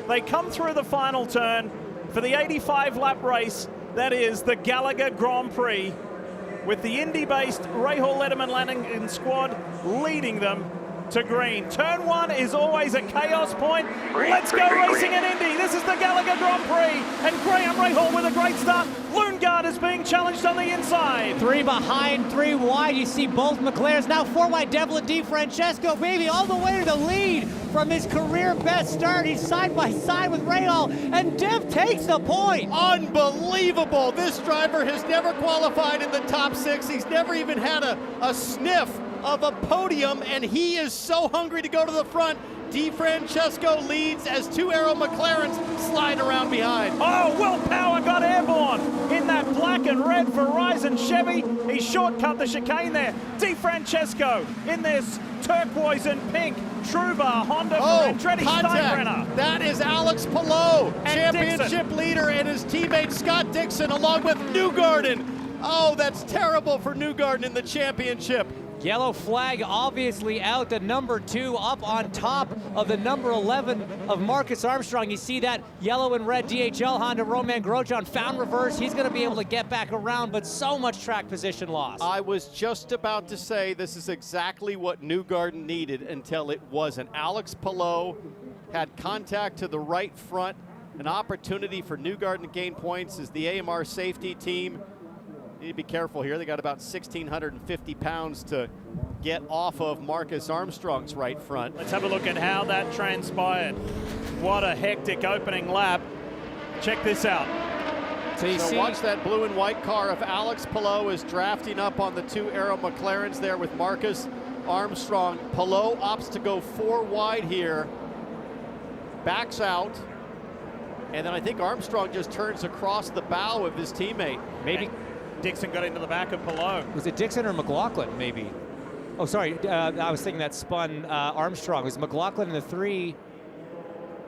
They come through the final turn for the 85-lap race. That is the Gallagher Grand Prix, with the Indy-based Rahal Letterman Lanigan squad leading them to green. Turn 1 is always a chaos point. Let's go racing in Indy. This is the Gallagher Grand Prix, and Graham Rahal with a great start. Lundgaard is being challenged on the inside. 3 behind, 3 wide. You see both McLarens. Now 4 wide. Devlin DiFrancesco, baby, all the way to the lead from his career best start. He's side by side with Rahal, and Div takes the point. Unbelievable. This driver has never qualified in the top 6. He's never even had a sniff of a podium, and he is so hungry to go to the front. DiFrancesco leads as 2 Arrow McLarens slide around behind. Oh, Will Power got airborne in that black and red Verizon Chevy. He shortcut the chicane there. DiFrancesco in this turquoise and pink Trubar Honda for Andretti Steinbrenner. That is Alex Palou, And championship leader, and his teammate Scott Dixon along with Newgarden. Oh, that's terrible for Newgarden in the championship. Yellow flag obviously out, the number 2 up on top of the number 11 of Marcus Armstrong. You see that yellow and red DHL Honda. Roman Grosjean found reverse. He's going to be able to get back around, but so much track position loss. I was just about to say this is exactly what Newgarden needed until it wasn't. Alex Palou had contact to the right front, an opportunity for Newgarden to gain points as the AMR safety team. Need to be careful here. They got about 1,650 pounds to get off of Marcus Armstrong's right front. Let's have a look at how that transpired. What a hectic opening lap. Check this out. So watch that blue and white car of Alex Palou is drafting up on the 2 Arrow McLarens there with Marcus Armstrong. Palou opts to go 4 wide here, backs out, and then I think Armstrong just turns across the bow of his teammate. Maybe Dixon got into the back of Palou. Was it Dixon or McLaughlin, maybe? Oh, sorry, I was thinking that spun Armstrong. It was McLaughlin in the 3.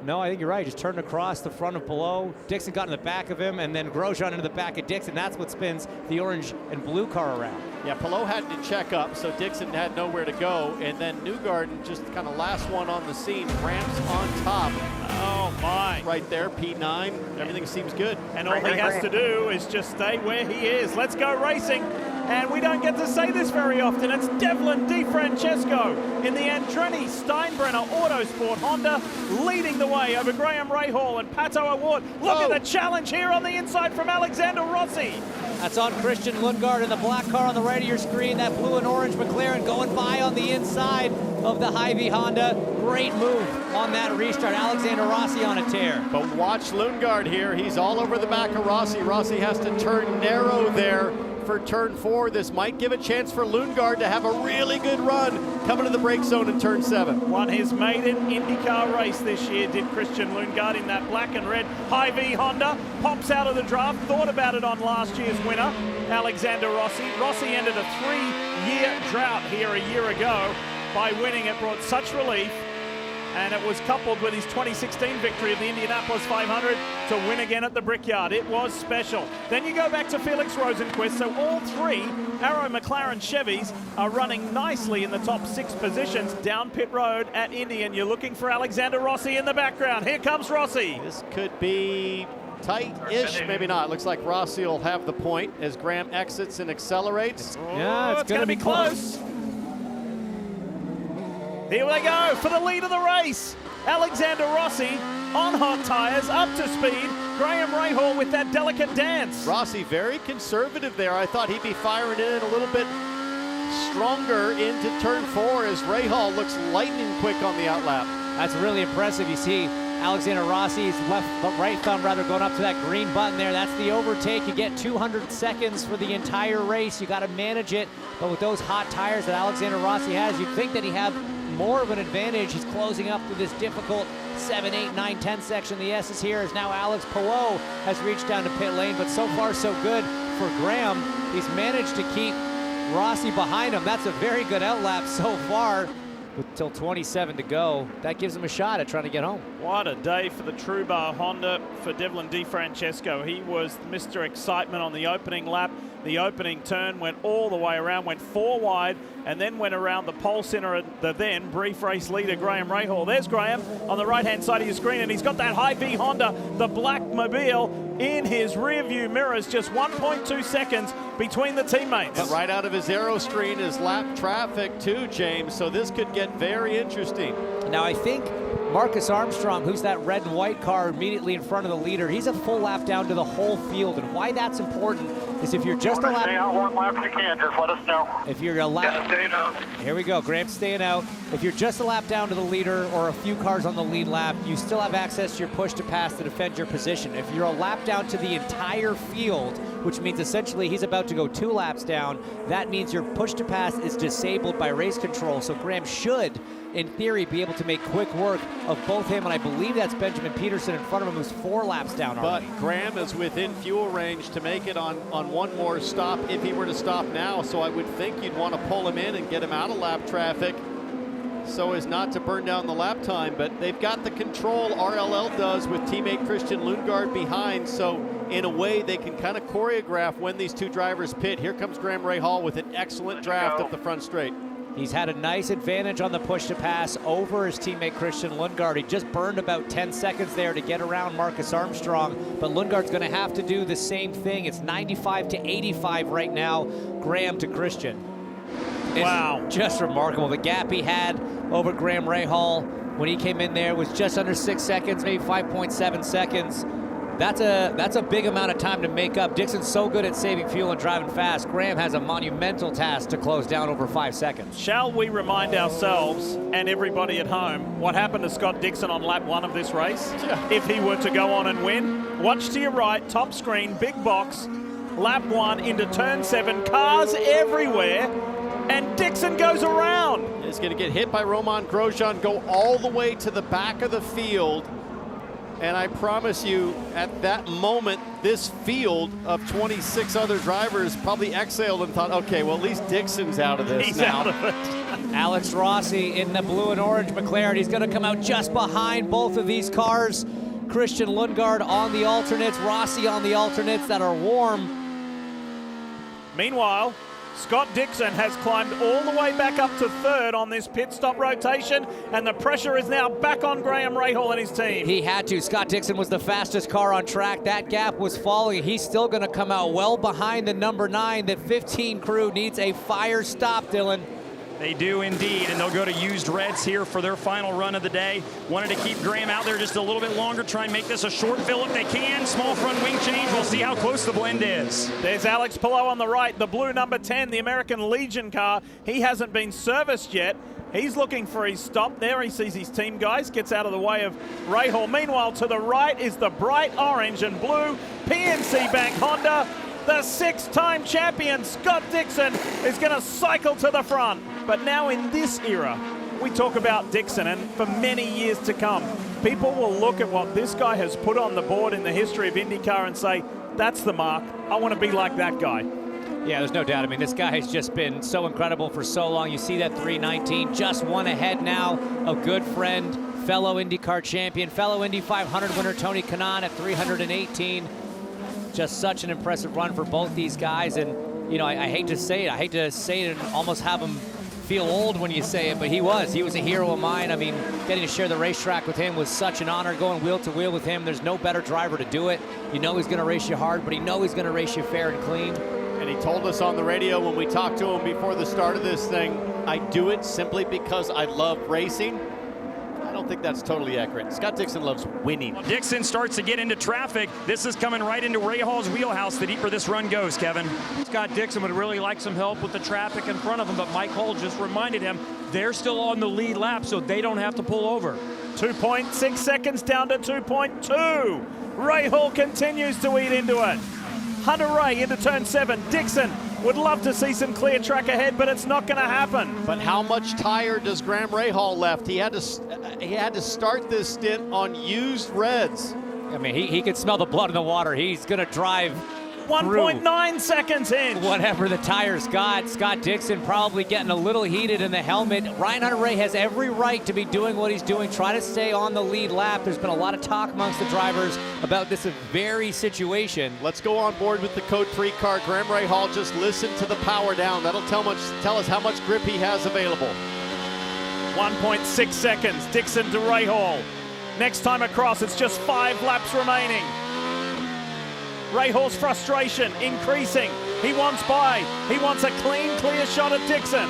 No, I think you're right. Just turned across the front of Palou. Dixon got in the back of him, and then Grosjean into the back of Dixon. That's what spins the orange and blue car around. Yeah, Palou had to check up, so Dixon had nowhere to go, and then Newgarden, just kind of last one on the scene, ramps on top. Oh my. Right there, P9, everything seems good. And all he has to do is just stay where he is. Let's go racing. And we don't get to say this very often. It's Devlin DiFrancesco in the Andretti Steinbrenner Autosport Honda, leading the way over Graham Rahal and Pato O'Ward. Look at the challenge here on the inside from Alexander Rossi. That's on Christian Lundgaard in the black car on the right of your screen. That blue and orange McLaren going by on the inside of the Hy-Vee Honda. Great move on that restart. Alexander Rossi on a tear. But watch Lundgaard here. He's all over the back of Rossi. Rossi has to turn narrow there for turn 4. This might give a chance for Lundgaard to have a really good run coming to the brake zone in turn 7. Won his maiden IndyCar race this year, did Christian Lundgaard in that black and red Hy-Vee Honda. Pops out of the draft, thought about it on last year's winner, Alexander Rossi. Rossi ended a 3-year drought here a year ago by winning. It brought such relief, and it was coupled with his 2016 victory of the Indianapolis 500 to win again at the Brickyard. It was special. Then you go back to Felix Rosenquist. So all 3 Arrow McLaren Chevys are running nicely in the top 6 positions down pit road at Indy, and you're looking for Alexander Rossi in the background. Here comes Rossi. This could be tight-ish, maybe not. Looks like Rossi will have the point as Graham exits and accelerates. Yeah, it's going to be close. Here we go for the lead of the race. Alexander Rossi on hot tires, up to speed. Graham Rahal with that delicate dance. Rossi very conservative there. I thought he'd be firing in a little bit stronger into turn 4 as Rahal looks lightning quick on the outlap. That's really impressive. You see Alexander Rossi's right thumb going up to that green button there. That's the overtake. You get 200 seconds for the entire race. You got to manage it. But with those hot tires that Alexander Rossi has, you'd think that he had more of an advantage. He's closing up with this difficult 7, 8, 9, 10 section. The S's here as now Alex Palou has reached down to pit lane, but so far so good for Graham. He's managed to keep Rossi behind him. That's a very good outlap so far. With till 27 to go, that gives him a shot at trying to get home. What a day for the Trubar Honda for Devlin DiFrancesco. He was Mr. Excitement on the opening lap. the opening turn, went all the way around, went 4 wide, and then went around the pole center of the then brief race leader, Graham Rahal. There's Graham on the right-hand side of your screen, and he's got that Hy-Vee Honda, the black mobile, in his rear-view mirrors, just 1.2 seconds between the teammates. But right out of his aero screen is lap traffic too, James, so this could get very interesting. Now I think Marcus Armstrong, who's that red and white car immediately in front of the leader, he's a full lap down to the whole field, and why that's important is if you're just a lap... Stay out 1 lap if you can, just let us know. If you're a lap... Staying out. Here we go, Graham's staying out. If you're just a lap down to the leader or a few cars on the lead lap, you still have access to your push to pass to defend your position. If you're a lap down to the entire field, which means essentially he's about to go 2 laps down, that means your push to pass is disabled by race control. So Graham should, in theory, be able to make quick work of both him, and I believe that's Benjamin Peterson in front of him, who's 4 laps down already. But Graham is within fuel range to make it on one more stop if he were to stop now, so I would think you'd want to pull him in and get him out of lap traffic so as not to burn down the lap time. But they've got the control, RLL does, with teammate Christian Lundgaard behind, so in a way they can kind of choreograph when these 2 drivers pit. Here comes Graham Rahal with an excellent draft up the front straight. He's had a nice advantage on the push to pass over his teammate Christian Lundgaard. He just burned about 10 seconds there to get around Marcus Armstrong, but Lundgaard's going to have to do the same thing. It's 95 to 85 right now, Graham to Christian. Wow. It's just remarkable. The gap he had over Graham Rahal when he came in there was just under 6 seconds, maybe 5.7 seconds. That's a big amount of time to make up. Dixon's so good at saving fuel and driving fast. Graham has a monumental task to close down over 5 seconds. Shall we remind ourselves and everybody at home what happened to Scott Dixon on lap 1 of this race? Yeah. If he were to go on and win, watch to your right, top screen, big box, lap 1 into turn 7, cars everywhere, and Dixon goes around. He's going to get hit by Romain Grosjean, go all the way to the back of the field. And I promise you, at that moment, this field of 26 other drivers probably exhaled and thought, okay, well, at least Dixon's out of this He's now. out of it. Alex Rossi in the blue and orange McLaren. He's going to come out just behind both of these cars. Christian Lundgaard on the alternates, Rossi on the alternates that are warm. Meanwhile, Scott Dixon has climbed all the way back up to 3rd on this pit stop rotation, and the pressure is now back on Graham Rahal and his team. He had to. Scott Dixon was the fastest car on track. That gap was falling. He's still going to come out well behind the number 9. The 15 crew needs a fire stop, Dylan. They do indeed, and they'll go to used reds here for their final run of the day. Wanted to keep Graham out there just a little bit longer, try and make this a short fill if they can. Small front wing change. We'll see how close the blend is. There's Alex Palou on the right, the blue number 10, the American Legion car. He hasn't been serviced yet. He's looking for his stop there. He sees his team guys, gets out of the way of Rahal. Meanwhile, to the right is the bright orange and blue PNC Bank Honda. The 6-time champion, Scott Dixon, is going to cycle to the front. But now in this era, we talk about Dixon, and for many years to come, people will look at what this guy has put on the board in the history of IndyCar and say, that's the mark. I want to be like that guy. Yeah, there's no doubt. I mean, this guy has just been so incredible for so long. You see that 319, just one ahead now. A good friend, fellow IndyCar champion, fellow Indy 500 winner Tony Kanaan at 318. Just such an impressive run for both these guys. And, you know, I hate to say it. I hate to say it and almost have him feel old when you say it, but he was a hero of mine. I mean, getting to share the racetrack with him was such an honor. Going wheel to wheel with him, there's no better driver to do it. You know he's going to race you hard, but you know he's going to race you fair and clean. And he told us on the radio when we talked to him before the start of this thing, I do it simply because I love racing. I don't think that's totally accurate. Scott Dixon loves winning. Well, Dixon starts to get into traffic. This is coming right into Rahal's wheelhouse the deeper this run goes, Kevin. Scott Dixon would really like some help with the traffic in front of him, but Mike Hull just reminded him they're still on the lead lap, so they don't have to pull over. 2.6 seconds down to 2.2. Rahal continues to eat into it. Hunter Ray into turn 7. Dixon would love to see some clear track ahead, but it's not going to happen. But how much tire does Graham Rahal left? He had to start this stint on used reds. I mean, he could smell the blood in the water. He's going to drive 1.9 seconds in. Whatever the tires got, Scott Dixon probably getting a little heated in the helmet. Ryan Hunter-Reay has every right to be doing what he's doing, try to stay on the lead lap. There's been a lot of talk amongst the drivers about this very situation. Let's go on board with the Code 3 car. Graham Rahal, just listen to the power down. That'll tell us how much grip he has available. 1.6 seconds, Dixon to Rahal. Next time across, it's just 5 laps remaining. Rahal's frustration increasing. He wants by. He wants a clean, clear shot at Dixon.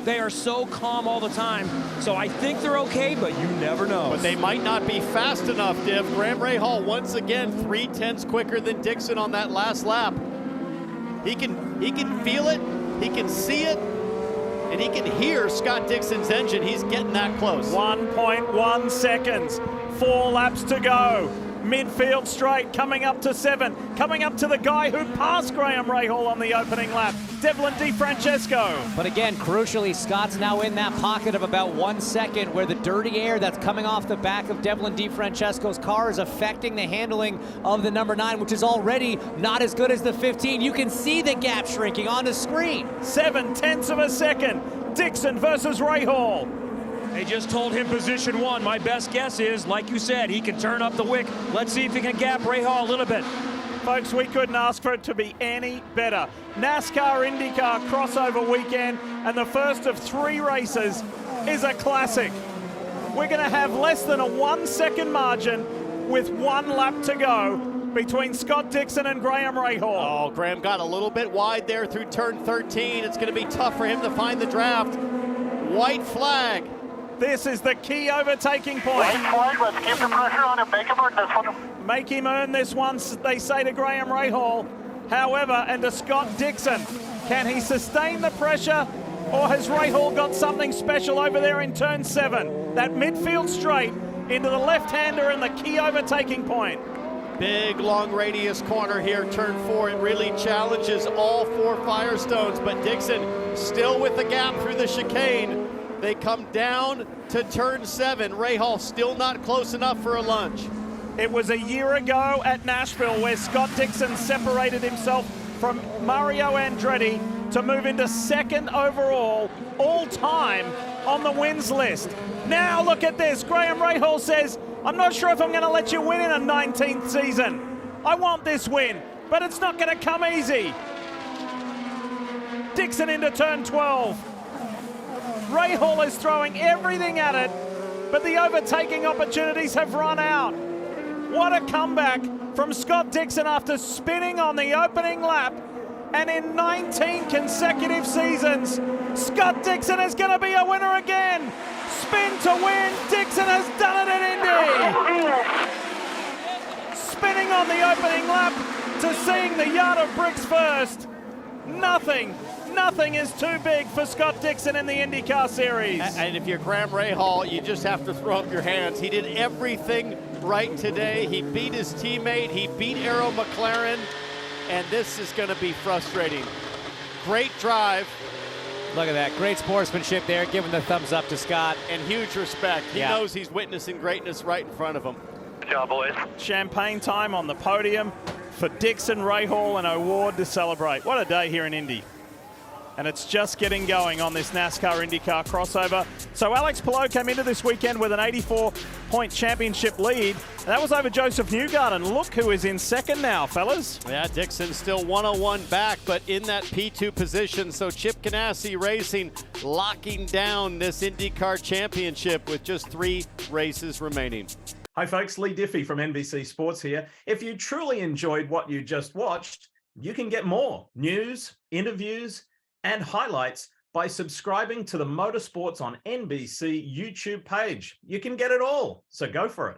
They are so calm all the time, so I think they're okay, but you never know. But they might not be fast enough, Div. Graham Rahal, once again, 3/10 quicker than Dixon on that last lap. He can feel it, he can see it, and he can hear Scott Dixon's engine. He's getting that close. 1.1 seconds, 4 laps to go. Midfield straight, coming up to 7, coming up to the guy who passed Graham Rahal on the opening lap, Devlin DiFrancesco. But again, crucially, Scott's now in that pocket of about 1 second where the dirty air that's coming off the back of Devlin DiFrancesco's car is affecting the handling of the number 9, which is already not as good as the 15. You can see the gap shrinking on the screen. 0.7 of a second, Dixon versus Rahal. They just told him position 1. My best guess is, like you said, he can turn up the wick. Let's see if he can gap Rahal a little bit. Folks, we couldn't ask for it to be any better. NASCAR IndyCar crossover weekend, and the first of 3 races is a classic. We're going to have less than a 1 second margin with 1 lap to go between Scott Dixon and Graham Rahal. Oh, Graham got a little bit wide there through turn 13. It's going to be tough for him to find the draft. White flag. This is the key overtaking point. White flag, let's keep the pressure on him. Make him earn this one. Make him earn this one, they say to Graham Rahal. However, and to Scott Dixon, can he sustain the pressure, or has Rahal got something special over there in turn 7? That midfield straight into the left-hander and the key overtaking point. Big long radius corner here, turn 4. It really challenges all 4 Firestones, but Dixon still with the gap through the chicane. They come down to turn 7. Rahal still not close enough for a lunge. It was a year ago at Nashville where Scott Dixon separated himself from Mario Andretti to move into 2nd overall all time on the wins list. Now look at this. Graham Rahal says, I'm not sure if I'm going to let you win in a 19th season. I want this win, but it's not going to come easy. Dixon into turn 12. Rahal is throwing everything at it, but the overtaking opportunities have run out. What a comeback from Scott Dixon after spinning on the opening lap. And in 19 consecutive seasons, Scott Dixon is going to be a winner again. Spin to win. Dixon has done it at Indy. Spinning on the opening lap to seeing the yard of bricks first. Nothing is too big for Scott Dixon in the IndyCar Series. And if you're Graham Rahal, you just have to throw up your hands. He did everything right today. He beat his teammate. He beat Arrow McLaren. And this is going to be frustrating. Great drive. Look at that. Great sportsmanship there, giving the thumbs up to Scott. And huge respect. He knows he's witnessing greatness right in front of him. Good job, boys. Champagne time on the podium for Dixon, Rahal, and award to celebrate. What a day here in Indy. And it's just getting going on this NASCAR IndyCar crossover. So Alex Palou came into this weekend with an 84-point championship lead. And that was over Joseph Newgarden. Look who is in 2nd now, fellas. Yeah, Dixon still 101 back, but in that P2 position. So Chip Ganassi Racing locking down this IndyCar championship with just 3 races remaining. Hi folks, Lee Diffie from NBC Sports here. If you truly enjoyed what you just watched, you can get more news, interviews, and highlights by subscribing to the Motorsports on NBC YouTube page. You can get it all, so go for it.